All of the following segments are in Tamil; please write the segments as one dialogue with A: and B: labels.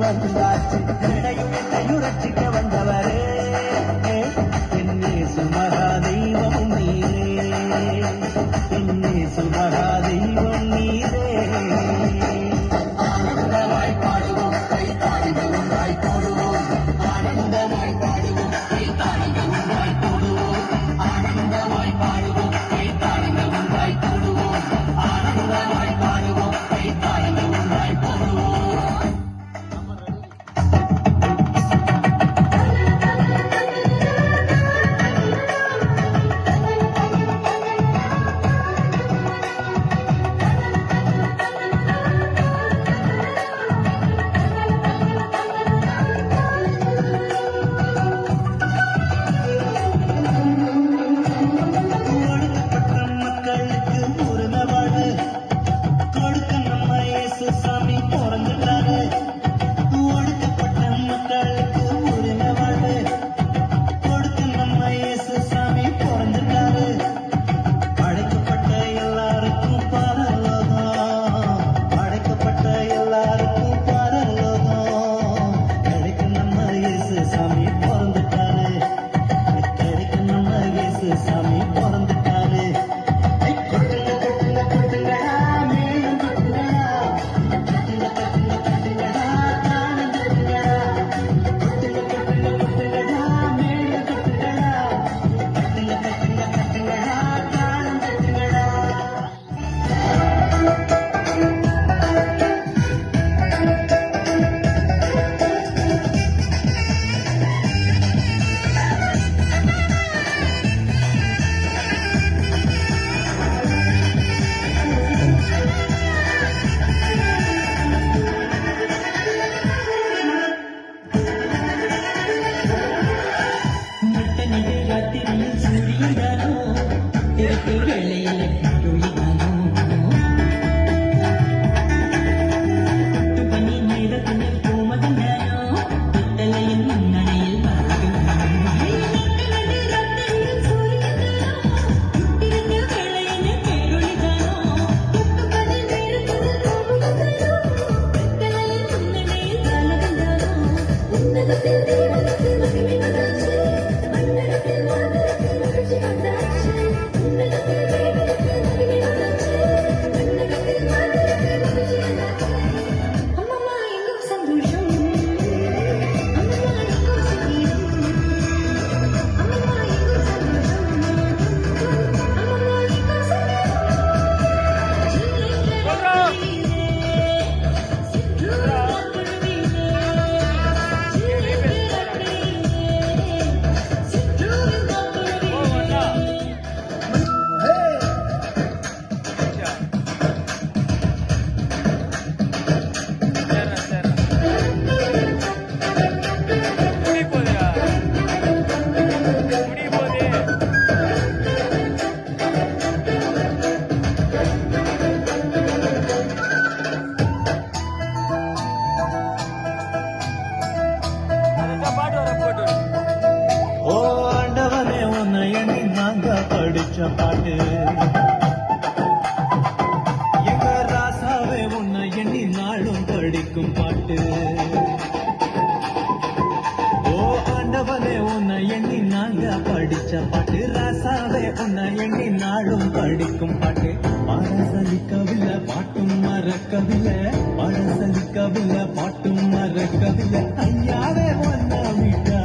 A: வந்தாச்சு என்னையும் என்னையும் ரட்சிக்க வந்தவரே என்னே சுமரா தெய்வம் நீரே என்னே சுமரா தெய்வம் நீரே ஆனந்தமாய் பாடுவோம் கை தாழ்ந்து ஒன்றாய் போடுவோம் ஆனந்தமாய் பாடுவோம் கை தாழ்ந்து ஒன்றாய் போடுவோம் ஆனந்தமாய் பாடுவோம் கை தாழ்ந்து ஒன்றாய் போடுவோம் ஆனந்தமாய் பாடுவோம் கை தாழ்ந்து ஒன்றாய் போடுவோம் படிச்ச பாட்டு எங்க ராசாவே உன்னை எண்ணி நாளும் படிக்கும் பாட்டு ஓ ஆண்டவனே உன்னை எண்ணி நாங்க படிச்ச பாட்டு ராசாவே உன்னை எண்ணி நாளும் படிக்கும் பாட்டு பாடசலிக்கவில்லை பாட்டும் மறக்கவில்லை பாடசலிக்கவில்லை பாட்டும் மறக்கவில்லை ஐயாவே ஒன்ன விட்டா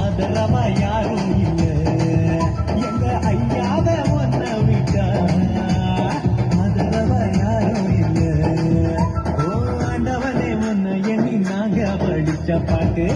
A: ஆதரவா யாரும் இல்லை எங்க ஐயாவே ஒன்ன விட்டா ஆதரவா யாரும் இல்லை ஓ ஆண்டவனே ஒன்ன எண்ணி நாங்க படிச்ச பாட்டு